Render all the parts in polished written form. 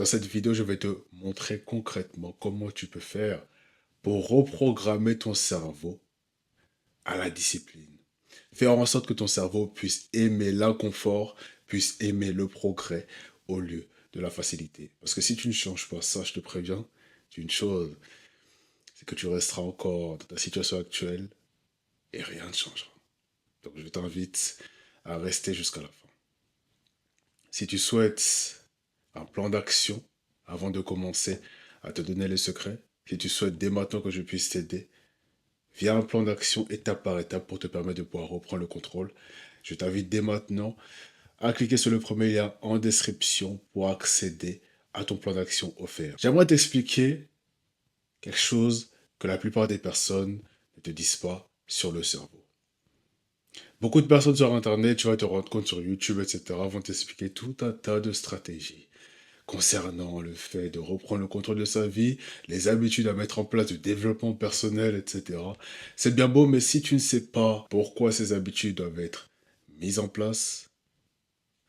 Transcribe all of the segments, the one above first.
Dans cette vidéo, je vais te montrer concrètement comment tu peux faire pour reprogrammer ton cerveau à la discipline. Faire en sorte que ton cerveau puisse aimer l'inconfort, puisse aimer le progrès au lieu de la facilité. Parce que si tu ne changes pas ça, je te préviens d'une chose, c'est que tu resteras encore dans ta situation actuelle et rien ne changera. Donc je t'invite à rester jusqu'à la fin. Si tu souhaites un plan d'action avant de commencer à te donner les secrets, si tu souhaites dès maintenant que je puisse t'aider, via un plan d'action étape par étape pour te permettre de pouvoir reprendre le contrôle, je t'invite dès maintenant à cliquer sur le premier lien en description pour accéder à ton plan d'action offert. J'aimerais t'expliquer quelque chose que la plupart des personnes ne te disent pas sur le cerveau. Beaucoup de personnes sur Internet, tu vas te rendre compte sur YouTube, etc., vont t'expliquer tout un tas de stratégies concernant le fait de reprendre le contrôle de sa vie, les habitudes à mettre en place du développement personnel, etc. C'est bien beau, mais si tu ne sais pas pourquoi ces habitudes doivent être mises en place,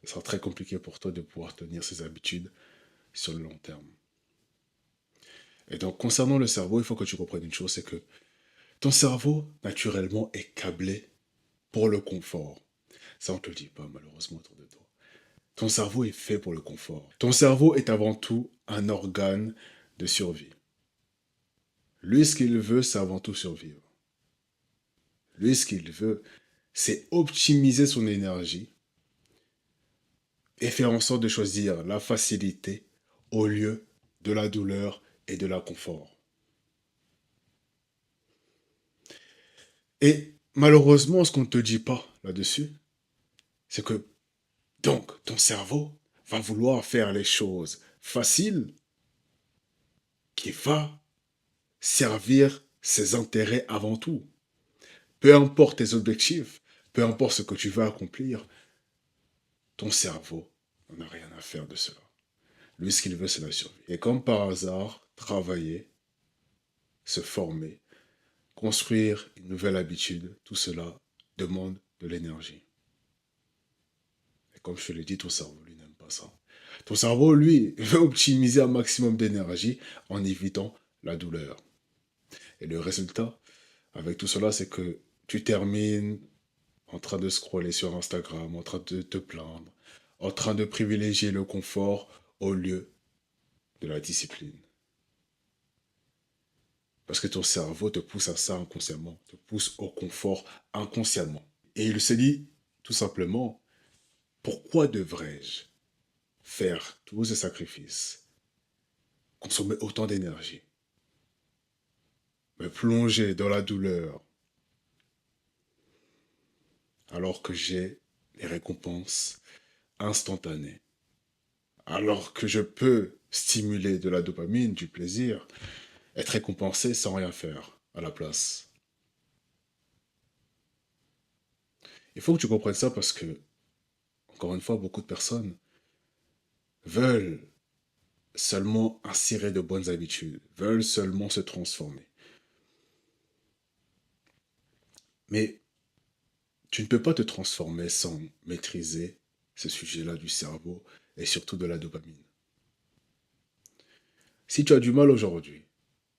ce sera très compliqué pour toi de pouvoir tenir ces habitudes sur le long terme. Et donc, concernant le cerveau, il faut que tu comprennes une chose, c'est que ton cerveau, naturellement, est câblé pour le confort. Ça, on ne te le dit pas, malheureusement, autour de toi. Ton cerveau est fait pour le confort. Ton cerveau est avant tout un organe de survie. Lui, ce qu'il veut, c'est avant tout survivre. Lui, ce qu'il veut, c'est optimiser son énergie et faire en sorte de choisir la facilité au lieu de la douleur et de l'inconfort. Et malheureusement, ce qu'on ne te dit pas là-dessus, c'est que donc ton cerveau va vouloir faire les choses faciles qui va servir ses intérêts avant tout. Peu importe tes objectifs, peu importe ce que tu veux accomplir, ton cerveau n'en a rien à faire de cela. Lui, ce qu'il veut, c'est la survie. Et comme par hasard, travailler, se former, construire une nouvelle habitude, tout cela demande de l'énergie. Et comme je te l'ai dit, ton cerveau, lui, n'aime pas ça. Ton cerveau, lui, veut optimiser un maximum d'énergie en évitant la douleur. Et le résultat, avec tout cela, c'est que tu termines en train de scroller sur Instagram, en train de te plaindre, en train de privilégier le confort au lieu de la discipline. Parce que ton cerveau te pousse à ça inconsciemment, te pousse au confort inconsciemment. Et il se dit tout simplement, pourquoi devrais-je faire tous ces sacrifices, consommer autant d'énergie, me plonger dans la douleur, alors que j'ai les récompenses instantanées, alors que je peux stimuler de la dopamine, du plaisir, être récompensé sans rien faire à la place. Il faut que tu comprennes ça parce que, encore une fois, beaucoup de personnes veulent seulement insérer de bonnes habitudes, veulent seulement se transformer. Mais tu ne peux pas te transformer sans maîtriser ce sujet-là du cerveau et surtout de la dopamine. Si tu as du mal aujourd'hui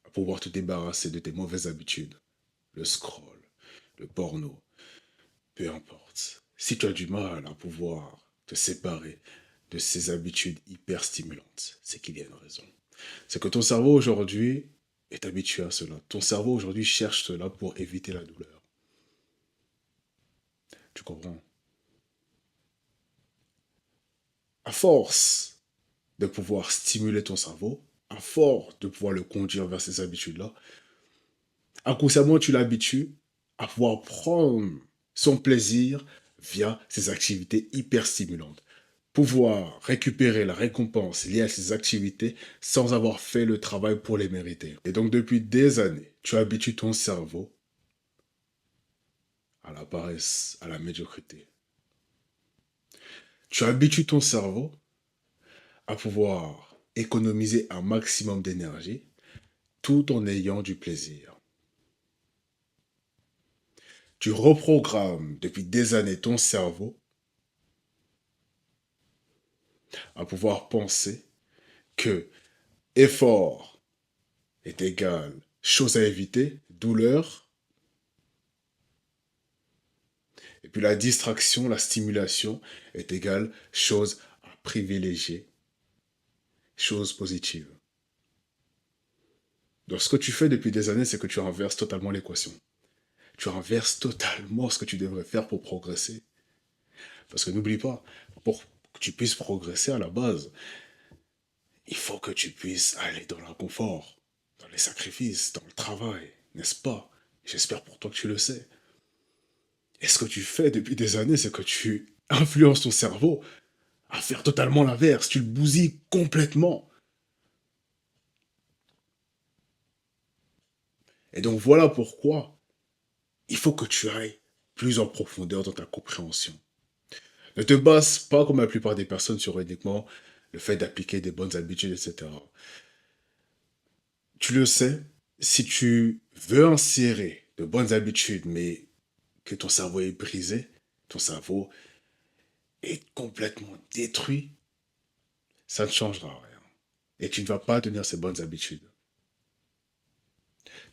à pouvoir te débarrasser de tes mauvaises habitudes, le scroll, le porno, peu importe. Si tu as du mal à pouvoir te séparer de ces habitudes hyper stimulantes, c'est qu'il y a une raison. C'est que ton cerveau aujourd'hui est habitué à cela. Ton cerveau aujourd'hui cherche cela pour éviter la douleur. Tu comprends? À force de pouvoir stimuler ton cerveau, à force de pouvoir le conduire vers ces habitudes-là, inconsciemment tu l'habitues à pouvoir prendre son plaisir via ces activités hyper stimulantes. Pouvoir récupérer la récompense liée à ces activités sans avoir fait le travail pour les mériter. Et donc depuis des années, tu habitues ton cerveau à la paresse, à la médiocrité. Tu habitues ton cerveau à pouvoir économiser un maximum d'énergie tout en ayant du plaisir. Tu reprogrammes depuis des années ton cerveau à pouvoir penser que effort est égal chose à éviter, douleur, et puis la distraction, la stimulation est égale chose à privilégier, chose positive. Donc ce que tu fais depuis des années, c'est que tu renverses totalement l'équation. Tu renverses totalement ce que tu devrais faire pour progresser. Parce que n'oublie pas, pour que tu puisses progresser à la base, il faut que tu puisses aller dans l'inconfort, dans les sacrifices, dans le travail, n'est-ce pas? J'espère pour toi que tu le sais. Et ce que tu fais depuis des années, c'est que tu influences ton cerveau à faire totalement l'inverse. Tu le bousilles complètement. Et donc voilà pourquoi il faut que tu ailles plus en profondeur dans ta compréhension. Ne te base pas comme la plupart des personnes sur uniquement le fait d'appliquer des bonnes habitudes, etc. Tu le sais, si tu veux insérer de bonnes habitudes, mais que ton cerveau est brisé, ton cerveau est complètement détruit, ça ne changera rien. Et tu ne vas pas tenir ces bonnes habitudes.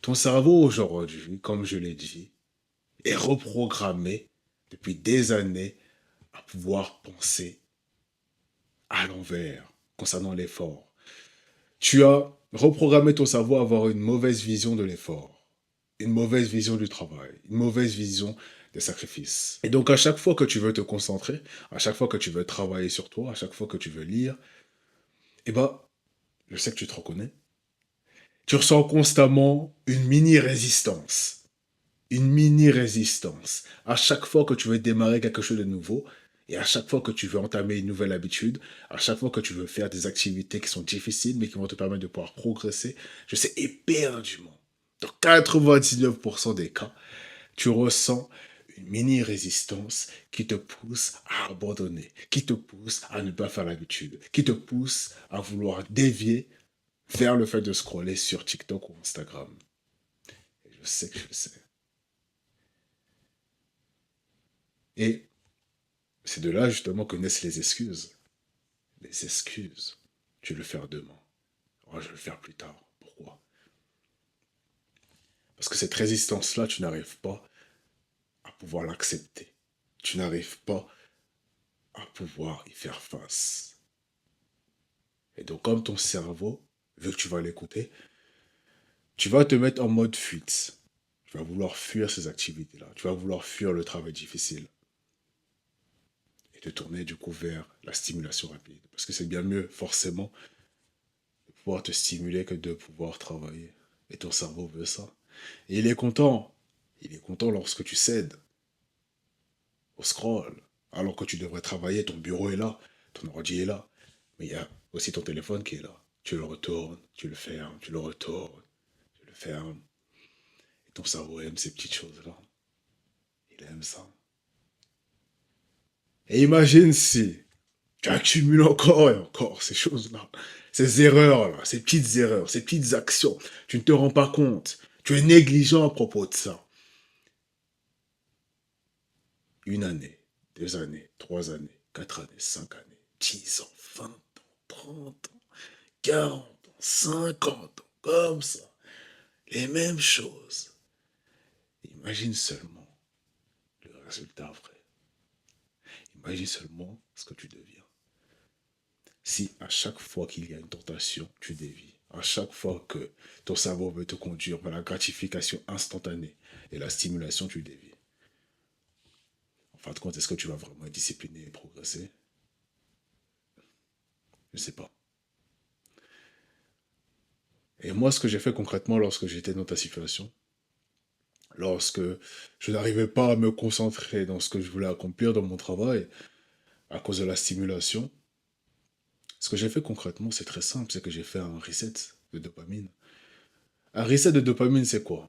Ton cerveau aujourd'hui, comme je l'ai dit, est reprogrammé depuis des années à pouvoir penser à l'envers concernant l'effort. Tu as reprogrammé ton cerveau à avoir une mauvaise vision de l'effort, une mauvaise vision du travail, une mauvaise vision des sacrifices. Et donc à chaque fois que tu veux te concentrer, à chaque fois que tu veux travailler sur toi, à chaque fois que tu veux lire, eh ben, je sais que tu te reconnais, tu ressens constamment une mini-résistance. Une mini-résistance. À chaque fois que tu veux démarrer quelque chose de nouveau, et à chaque fois que tu veux entamer une nouvelle habitude, à chaque fois que tu veux faire des activités qui sont difficiles, mais qui vont te permettre de pouvoir progresser, je sais éperdument, dans 99% des cas, tu ressens une mini-résistance qui te pousse à abandonner, qui te pousse à ne pas faire l'habitude, qui te pousse à vouloir dévier vers le fait de scroller sur TikTok ou Instagram. Et je sais que je le sais. Et c'est de là justement que naissent les excuses. Les excuses. Je vais le faire demain. Oh, je vais le faire plus tard. Pourquoi? Parce que cette résistance-là, tu n'arrives pas à pouvoir l'accepter. Tu n'arrives pas à pouvoir y faire face. Et donc, comme ton cerveau, vu que tu vas l'écouter, tu vas te mettre en mode fuite. Tu vas vouloir fuir ces activités-là. Tu vas vouloir fuir le travail difficile. Et te tourner du coup vers la stimulation rapide. Parce que c'est bien mieux, forcément, de pouvoir te stimuler que de pouvoir travailler. Et ton cerveau veut ça. Et il est content. Il est content lorsque tu cèdes au scroll. Alors que tu devrais travailler, ton bureau est là, ton ordi est là. Mais il y a aussi ton téléphone qui est là. Tu le retournes, tu le fermes, tu le retournes, tu le fermes. Et ton cerveau aime ces petites choses-là. Il aime ça. Et imagine si tu accumules encore et encore ces choses-là, ces erreurs-là, ces petites erreurs, ces petites actions. Tu ne te rends pas compte. Tu es négligent à propos de ça. Une année, 2 années, 3 années, 4 années, 5 années, 10 ans, 20 ans, 30 ans, 40 ans, 50 ans, comme ça. Les mêmes choses. Imagine seulement le résultat vrai. Imagine seulement ce que tu deviens. Si à chaque fois qu'il y a une tentation, tu dévies, à chaque fois que ton cerveau veut te conduire vers la gratification instantanée et la stimulation, tu dévies. En fin de compte, est-ce que tu vas vraiment être discipliné et progresser? Je ne sais pas. Et moi, ce que j'ai fait concrètement lorsque j'étais dans ta situation, lorsque je n'arrivais pas à me concentrer dans ce que je voulais accomplir dans mon travail à cause de la stimulation, ce que j'ai fait concrètement, c'est très simple, c'est que j'ai fait un reset de dopamine. Un reset de dopamine, c'est quoi?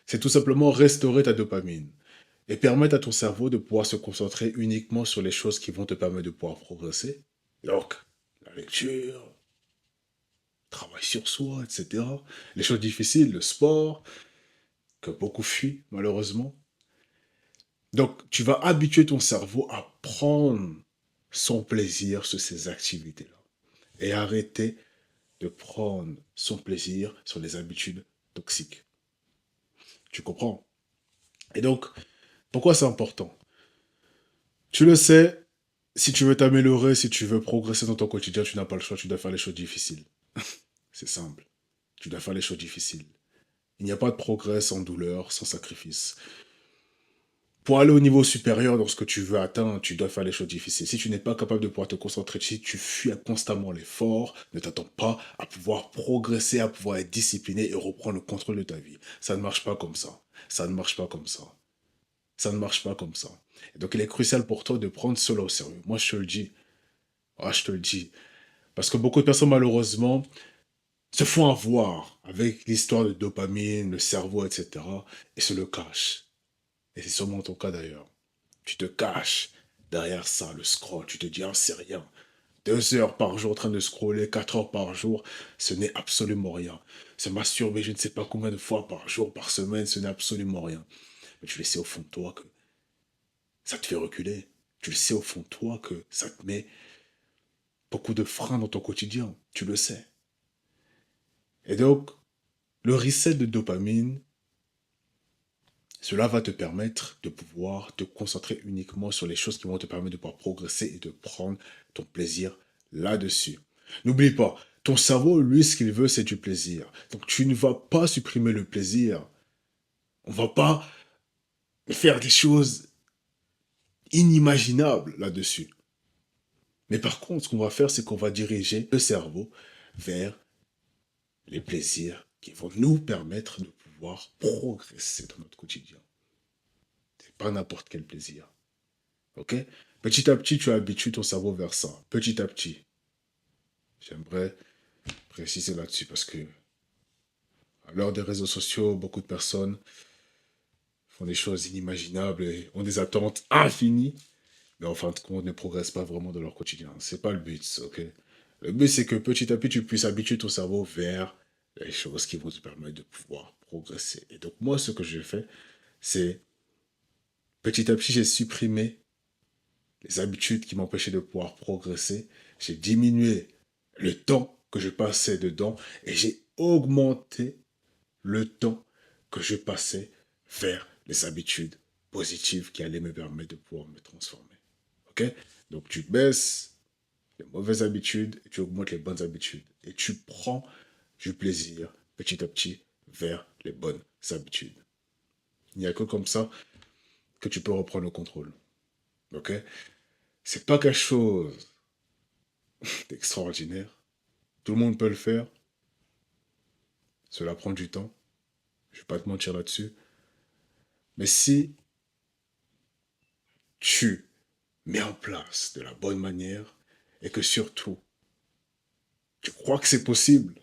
C'est tout simplement restaurer ta dopamine et permettre à ton cerveau de pouvoir se concentrer uniquement sur les choses qui vont te permettre de pouvoir progresser. Donc, la lecture, travail sur soi, etc. Les choses difficiles, le sport, que beaucoup fuient malheureusement. Donc, tu vas habituer ton cerveau à prendre son plaisir sur ces activités-là. et arrêter de prendre son plaisir sur les habitudes toxiques. Tu comprends? Et donc, pourquoi c'est important? Tu le sais, si tu veux t'améliorer, si tu veux progresser dans ton quotidien, tu n'as pas le choix, tu dois faire les choses difficiles. C'est simple. Tu dois faire les choses difficiles. Il n'y a pas de progrès sans douleur, sans sacrifice. Pour aller au niveau supérieur dans ce que tu veux atteindre, tu dois faire les choses difficiles. Si tu n'es pas capable de pouvoir te concentrer, si tu fuis constamment l'effort, ne t'attends pas à pouvoir progresser, à pouvoir être discipliné et reprendre le contrôle de ta vie. Ça ne marche pas comme ça. Ça ne marche pas comme ça. Ça ne marche pas comme ça. Et donc il est crucial pour toi de prendre cela au sérieux. Moi je te le dis. Ah, je te le dis. Parce que beaucoup de personnes malheureusement se font avoir avec l'histoire de dopamine, le cerveau, etc. et se le cachent. Et c'est sûrement ton cas d'ailleurs. Tu te caches derrière ça, le scroll. Tu te dis, ah, c'est rien. 2 heures par jour en train de scroller, 4 heures par jour, ce n'est absolument rien. Se masturber, je ne sais pas combien de fois par jour, par semaine, ce n'est absolument rien. Mais tu le sais au fond de toi que ça te fait reculer. Tu le sais au fond de toi que ça te met beaucoup de freins dans ton quotidien. Tu le sais. Et donc, le reset de dopamine, cela va te permettre de pouvoir te concentrer uniquement sur les choses qui vont te permettre de pouvoir progresser et de prendre ton plaisir là-dessus. N'oublie pas, ton cerveau, lui, ce qu'il veut, c'est du plaisir. Donc tu ne vas pas supprimer le plaisir. On ne va pas faire des choses inimaginables là-dessus. Mais par contre, ce qu'on va faire, c'est qu'on va diriger le cerveau vers les plaisirs qui vont nous permettre de pouvoir progresser dans notre quotidien. C'est pas n'importe quel plaisir. Ok? Petit à petit, tu habitues ton cerveau vers ça. Petit à petit. J'aimerais préciser là-dessus parce que, à l'heure des réseaux sociaux, beaucoup de personnes font des choses inimaginables et ont des attentes infinies, mais en fin de compte, ne progressent pas vraiment dans leur quotidien. C'est pas le but, ok? Le but, c'est que petit à petit, tu puisses habituer ton cerveau vers les choses qui vont te permettre de pouvoir progresser. Et donc, moi, ce que j'ai fait, c'est petit à petit, j'ai supprimé les habitudes qui m'empêchaient de pouvoir progresser. J'ai diminué le temps que je passais dedans et j'ai augmenté le temps que je passais vers les habitudes positives qui allaient me permettre de pouvoir me transformer. Ok? Donc tu baisses les mauvaises habitudes et tu augmentes les bonnes habitudes. Et tu prends du plaisir petit à petit vers les bonnes habitudes. Il n'y a que comme ça que tu peux reprendre le contrôle. Ok? C'est pas quelque chose d'extraordinaire. Tout le monde peut le faire. Cela prend du temps. Je ne vais pas te mentir là-dessus. Mais si tu mets en place de la bonne manière et que surtout, tu crois que c'est possible,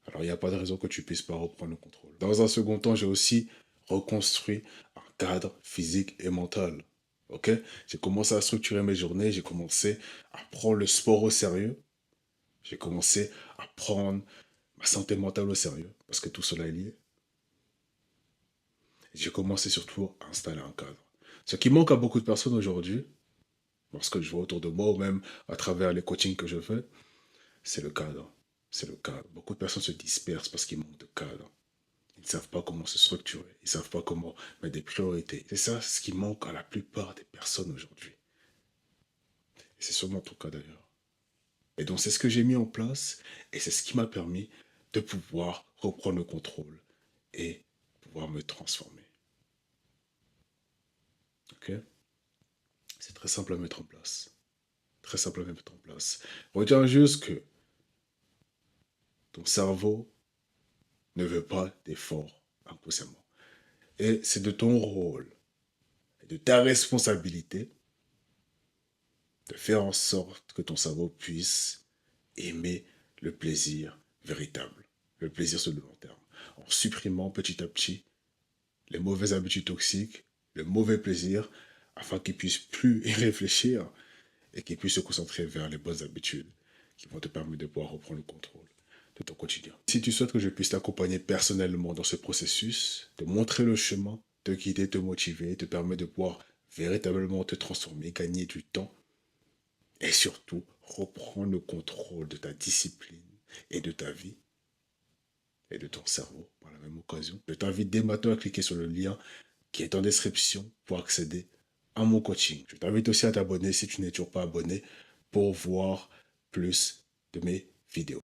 alors il n'y a pas de raison que tu puisses pas reprendre le contrôle. Dans un second temps, j'ai aussi reconstruit un cadre physique et mental. Ok? J'ai commencé à structurer mes journées, j'ai commencé à prendre le sport au sérieux, j'ai commencé à prendre ma santé mentale au sérieux, parce que tout cela est lié. J'ai commencé surtout à installer un cadre. Ce qui manque à beaucoup de personnes aujourd'hui, lorsque je vois autour de moi ou même à travers les coachings que je fais, c'est le cadre. C'est le cadre. Beaucoup de personnes se dispersent parce qu'ils manquent de cadre. Ils ne savent pas comment se structurer. Ils ne savent pas comment mettre des priorités. C'est ça ce qui manque à la plupart des personnes aujourd'hui. Et c'est sûrement ton cas d'ailleurs. Et donc c'est ce que j'ai mis en place et c'est ce qui m'a permis de pouvoir reprendre le contrôle et pouvoir me transformer. Ok? C'est très simple à mettre en place. Très simple à mettre en place. Retiens juste que ton cerveau ne veut pas d'effort inconsciemment. Et c'est de ton rôle et de ta responsabilité de faire en sorte que ton cerveau puisse aimer le plaisir véritable, le plaisir sur le long terme, en supprimant petit à petit les mauvaises habitudes toxiques, le mauvais plaisir, afin qu'il puisse plus y réfléchir et qu'il puisse se concentrer vers les bonnes habitudes qui vont te permettre de pouvoir reprendre le contrôle de ton quotidien. Si tu souhaites que je puisse t'accompagner personnellement dans ce processus, te montrer le chemin, te guider, te motiver, te permettre de pouvoir véritablement te transformer, gagner du temps et surtout reprends le contrôle de ta discipline et de ta vie et de ton cerveau par la même occasion. Je t'invite dès maintenant à cliquer sur le lien qui est en description pour accéder à mon coaching. Je t'invite aussi à t'abonner si tu n'es toujours pas abonné pour voir plus de mes vidéos.